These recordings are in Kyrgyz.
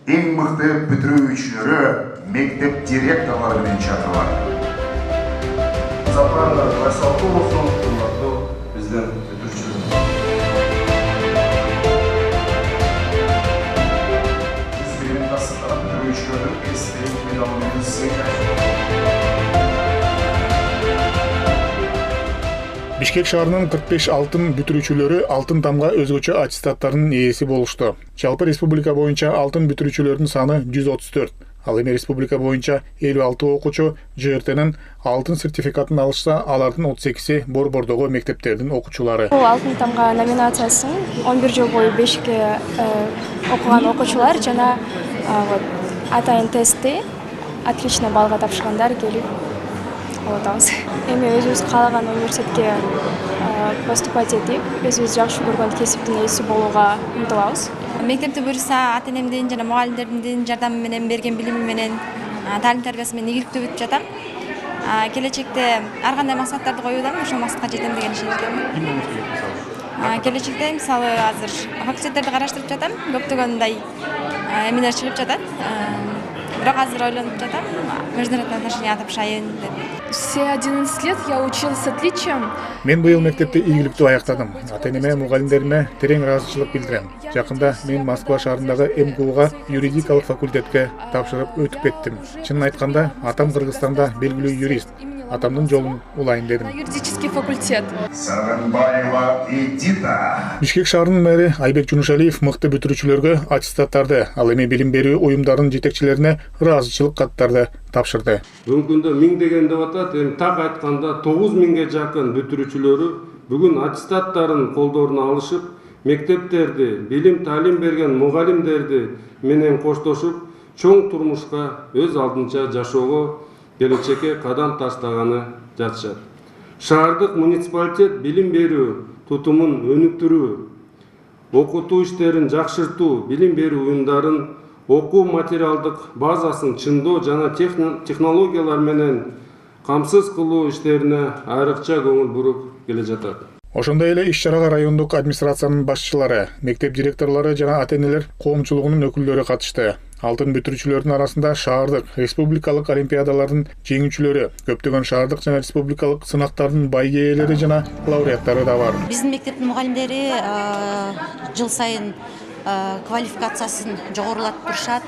Эң мыкты бүтүрүүчүлөрү мектеп директорлору менен чакырылат. Запарыңар байсалкы болсун, урматтуу биздин бүтүрүүчүлөр. Биз билим касыптагы бүтүрүүчүлөрдүн эстелик медалы менен сыйдайбыз. Бишкек шаарынын 45 алтын бүтүрүүчүлөрү алтын тамга өзгөчө аттестаттарынын ээси болушту. Жалпы республика боюнча алтын бүтүрүүчүлөрдүн саны 134. Ал эми республика боюнча 56 окуучу ЖРТнын алтын сертификатын алышса, алардын 38-и Борбордогу мектептердин окуучулары. Бул алтын тамга номинациясын 11 жыл бою бешикке окуган окуучулар жана атайын тестти отлично баллга тапшыргандар келип алабыз. Эми өзүбүз каалаган университетке поступать этип, өзүбүз жакшы көргөн кесиптин ээси болууга умтулабыз. Мектепте буюрса ата-энемдин жана мугалимдердин жардамы менен берген билими менен таалим тарбиясы менен ийгиликтүү бүтүп жатам. Келечекте ар кандай максаттарды коюудамын, ошол максатка жетем деген ишеничтемин. Келечекте мисалы азыр факультеттерди караштырып жатам, көптөгөн мындай эмелер чыгып жатат. Бирок азыр ойлонуп жатам, международные отношения атапшайын деп. Все 11 лет я училась с отличием. Мен быйыл мектепти ийгиликтүү аяктадым. Ата-энеме, мугалимдериме терең ыраазычылык билдирем. Жакында мен Москва шаарындагы МГУга юридикалык факультетке тапшырып өтүп кеттим. Чынын айтканда, атам Кыргызстанда белгилүү юрист. Атамдын жолун улайын дедим. Юридический факультет. Сарынбаева Эдита. Бишкек шаарынын мэри Айбек Жунушалиев мыкты бүтүрүүчүлөргө аттестаттарды, ал эми билим берүү уюмдарынын жетекчилерине ыраазычылык каттарды тапшырды. Бүгүнкү күндө 1000 деген деп атат, эми так айтканда 9000ге жакын бүтүрүүчүлөрү бүгүн аттестаттарын колдоруна алышып, мектептерди, билим таалим берген мугалимдерди менен коштошуп, чоң турмушка өз алдынча жашоого, келечекке кадам таштаганы жатышат. Шаардык муниципалитет билим берүү тутумун өнүктүрүү, окутуу иштерин жакшыртуу, билим берүү уюмдарын окуу материалдык базасын чындоо жана технологиялар менен камсыз кылуу иштерине айрыкча көңүл буруп келе жатат. Ошондой эле иш-чарага райондук администрациянын башчылары, мектеп директорлору жана ата-энелер коомчулугунун өкүлдөрү катышты. Алтын бүтүрүүчүлөрдүн арасында шаардык, республикалык олимпиадалардын жеңүүчүлөрү, көптөгөн шаардык жана республикалык сынактардын байге ээлери жана лауреаттары да бар. Биздин мектептин мугалимдери жыл сайын квалификациясын жогорулатып турушат.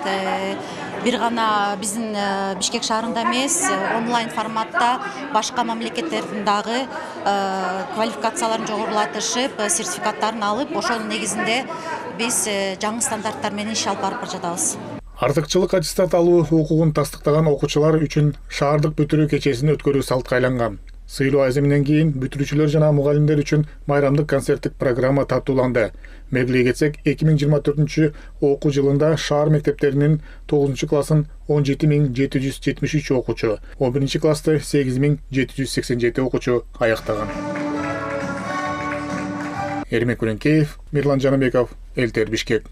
Бир гана биздин Бишкек шаарында эмес, онлайн форматта башка мамлекеттердин дагы квалификацияларын жогорулатышып, сертификаттарын алып, ошонун негизинде биз жаңы стандарттар менен иш алып барып жатабыз. Артыкчылык аттестат алуу укугун тастыктаган окуучулар үчүн шаардык бүтүрүү кечесин өткөрүү салтка айланган. Сыйлоо аземинен кийин бүтүрүүчүлөр жана мугалимдер үчүн майрамдык концерттик программа тартууланды. Мегилей кетсек, 2024 окуу жылында шаар мектептеринин 9 классын 17773 окуучу, 11 классты 8787 окуучу аяктаган. Эрмек Күренкеев, Мирлан Жаныбеков, Элтер, Бишкек.